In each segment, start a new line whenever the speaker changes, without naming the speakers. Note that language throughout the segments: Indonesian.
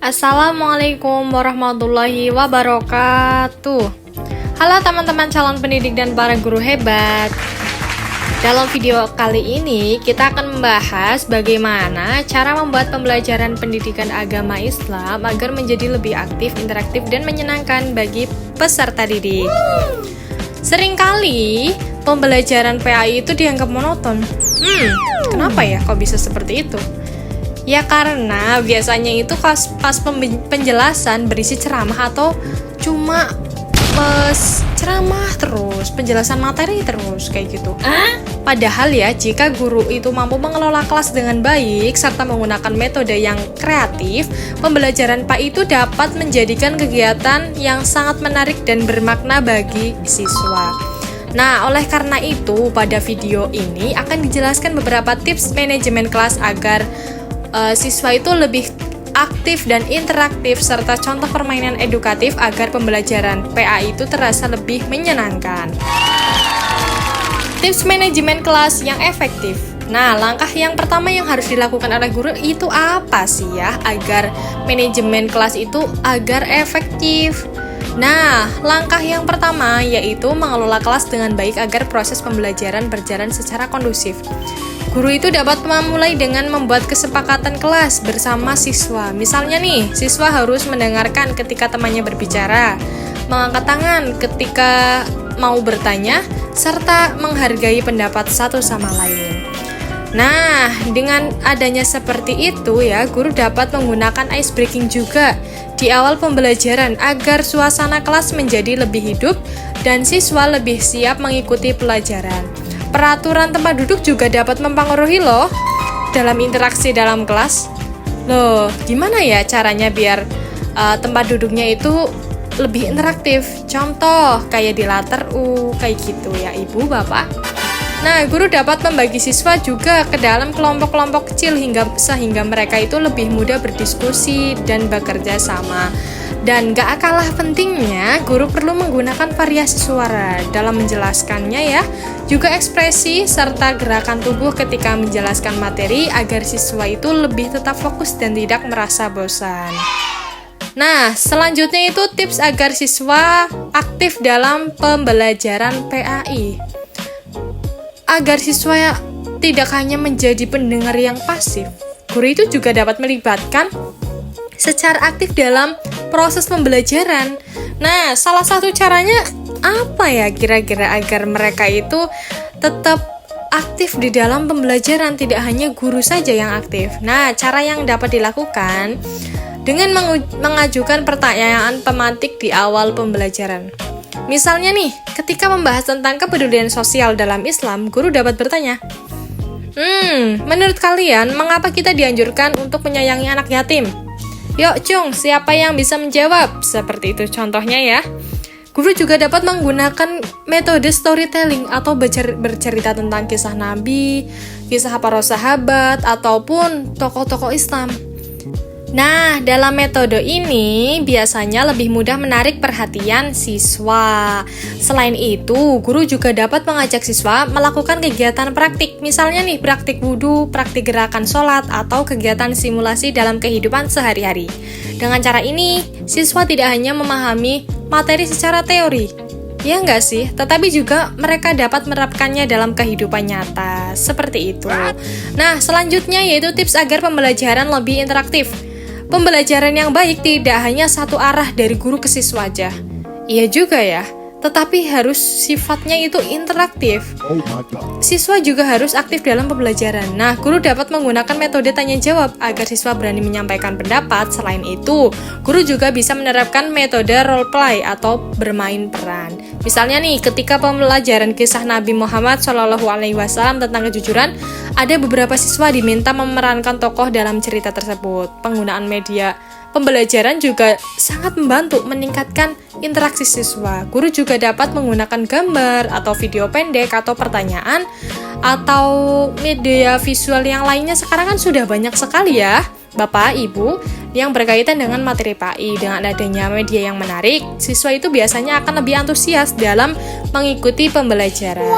Assalamualaikum warahmatullahi wabarakatuh. Halo teman-teman calon pendidik dan para guru hebat. Dalam video kali ini kita akan membahas bagaimana cara membuat pembelajaran pendidikan agama Islam agar menjadi lebih aktif, interaktif, dan menyenangkan bagi peserta didik. Seringkali pembelajaran PAI itu dianggap monoton. Kenapa ya kok bisa seperti itu? Ya karena biasanya itu pas penjelasan berisi ceramah atau cuma ceramah terus, penjelasan materi terus kayak gitu. Padahal ya jika guru itu mampu mengelola kelas dengan baik serta menggunakan metode yang kreatif, pembelajaran PAI itu dapat menjadikan kegiatan yang sangat menarik dan bermakna bagi siswa. Nah, oleh karena itu pada video ini akan dijelaskan beberapa tips manajemen kelas agar siswa itu lebih aktif dan interaktif serta contoh permainan edukatif agar pembelajaran PAI itu terasa lebih menyenangkan. Tips manajemen kelas yang efektif. Nah, langkah yang pertama yang harus dilakukan oleh guru itu apa sih ya agar manajemen kelas itu agar efektif? Nah, langkah yang pertama yaitu mengelola kelas dengan baik agar proses pembelajaran berjalan secara kondusif. Guru itu dapat memulai dengan membuat kesepakatan kelas bersama siswa. Misalnya nih, siswa harus mendengarkan ketika temannya berbicara, mengangkat tangan ketika mau bertanya, serta menghargai pendapat satu sama lain. Nah, dengan adanya seperti itu ya, guru dapat menggunakan ice breaking juga di awal pembelajaran agar suasana kelas menjadi lebih hidup dan siswa lebih siap mengikuti pelajaran. Peraturan tempat duduk juga dapat mempengaruhi loh dalam interaksi dalam kelas. Loh, gimana ya caranya biar tempat duduknya itu lebih interaktif? Contoh, kayak di latar U, kayak gitu ya Ibu, Bapak. Nah, guru dapat membagi siswa juga ke dalam kelompok-kelompok kecil sehingga mereka itu lebih mudah berdiskusi dan bekerja sama. Dan gak kalah pentingnya, guru perlu menggunakan variasi suara dalam menjelaskannya ya, juga ekspresi serta gerakan tubuh ketika menjelaskan materi agar siswa itu lebih tetap fokus dan tidak merasa bosan. Nah, selanjutnya itu tips agar siswa aktif dalam pembelajaran PAI. Agar siswa tidak hanya menjadi pendengar yang pasif, guru itu juga dapat melibatkan secara aktif dalam proses pembelajaran. Nah, salah satu caranya apa ya kira-kira agar mereka itu tetap aktif di dalam pembelajaran, tidak hanya guru saja yang aktif. Nah, cara yang dapat dilakukan dengan mengajukan pertanyaan tematik di awal pembelajaran. Misalnya nih, ketika membahas tentang kepedulian sosial dalam Islam, guru dapat bertanya, menurut kalian, mengapa kita dianjurkan untuk menyayangi anak yatim? Yuk Cung, siapa yang bisa menjawab? Seperti itu contohnya ya. Guru juga dapat menggunakan metode storytelling atau bercerita tentang kisah Nabi, kisah para sahabat, ataupun tokoh-tokoh Islam. Nah, dalam metode ini biasanya lebih mudah menarik perhatian siswa. Selain itu, guru juga dapat mengajak siswa melakukan kegiatan praktik. Misalnya nih, praktik wudhu, praktik gerakan sholat, atau kegiatan simulasi dalam kehidupan sehari-hari. Dengan cara ini, siswa tidak hanya memahami materi secara teori, ya enggak sih? Tetapi juga mereka dapat menerapkannya dalam kehidupan nyata. Seperti itu. Nah, selanjutnya yaitu tips agar pembelajaran lebih interaktif. Pembelajaran yang baik tidak hanya satu arah dari guru ke siswa aja. Iya juga ya, tetapi harus sifatnya itu interaktif. Siswa juga harus aktif dalam pembelajaran. Nah, guru dapat menggunakan metode tanya jawab agar siswa berani menyampaikan pendapat. Selain itu, guru juga bisa menerapkan metode role play atau bermain peran. Misalnya nih, ketika pembelajaran kisah Nabi Muhammad SAW tentang kejujuran, ada beberapa siswa diminta memerankan tokoh dalam cerita tersebut. Penggunaan media pembelajaran juga sangat membantu meningkatkan interaksi siswa. Guru juga dapat menggunakan gambar atau video pendek atau pertanyaan atau media visual yang lainnya. Sekarang kan sudah banyak sekali ya, Bapak, Ibu, yang berkaitan dengan materi PAI. Dengan adanya media yang menarik, siswa itu biasanya akan lebih antusias dalam mengikuti pembelajaran.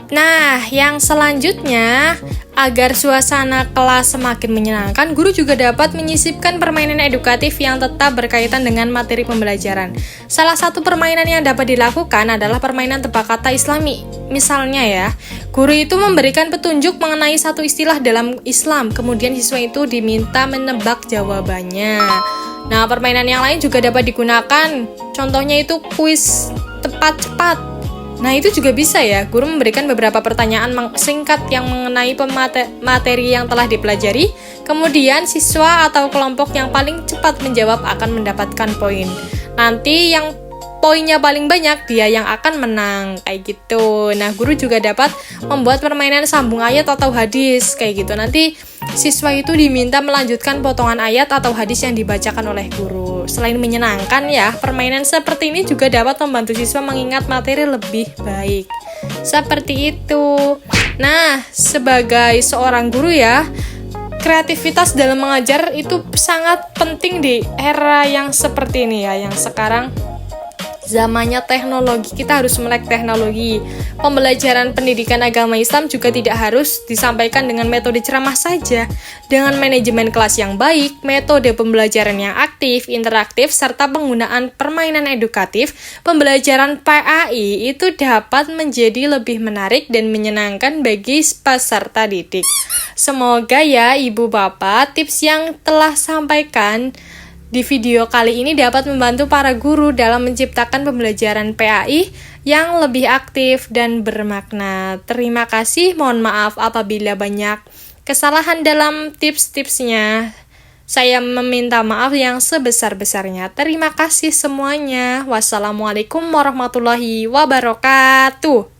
Nah, yang selanjutnya, agar suasana kelas semakin menyenangkan, guru juga dapat menyisipkan permainan edukatif yang tetap berkaitan dengan materi pembelajaran. Salah satu permainan yang dapat dilakukan adalah permainan tebak kata Islami. Misalnya ya, guru itu memberikan petunjuk mengenai satu istilah dalam Islam, kemudian siswa itu diminta menebak jawabannya. Nah, permainan yang lain juga dapat digunakan, contohnya itu kuis tepat cepat. Nah, itu juga bisa ya, guru memberikan beberapa pertanyaan singkat yang mengenai materi yang telah dipelajari, kemudian siswa atau kelompok yang paling cepat menjawab akan mendapatkan poin. Nanti yang poinnya paling banyak, dia yang akan menang, kayak gitu. Nah, guru juga dapat membuat permainan sambung ayat atau hadis, kayak gitu. Nanti siswa itu diminta melanjutkan potongan ayat atau hadis yang dibacakan oleh guru. Selain menyenangkan ya, permainan seperti ini juga dapat membantu siswa mengingat materi lebih baik. Seperti itu. Nah, sebagai seorang guru ya, kreativitas dalam mengajar itu sangat penting di era yang seperti ini ya, yang sekarang zamannya teknologi, kita harus melek teknologi. Pembelajaran pendidikan agama Islam juga tidak harus disampaikan dengan metode ceramah saja. Dengan manajemen kelas yang baik, metode pembelajaran yang aktif, interaktif, serta penggunaan permainan edukatif, pembelajaran PAI itu dapat menjadi lebih menarik dan menyenangkan bagi peserta didik. Semoga ya Ibu Bapak, tips yang telah sampaikan di video kali ini dapat membantu para guru dalam menciptakan pembelajaran PAI yang lebih aktif dan bermakna. Terima kasih, mohon maaf apabila banyak kesalahan dalam tips-tipsnya. Saya meminta maaf yang sebesar-besarnya. Terima kasih semuanya. Wassalamualaikum warahmatullahi wabarakatuh.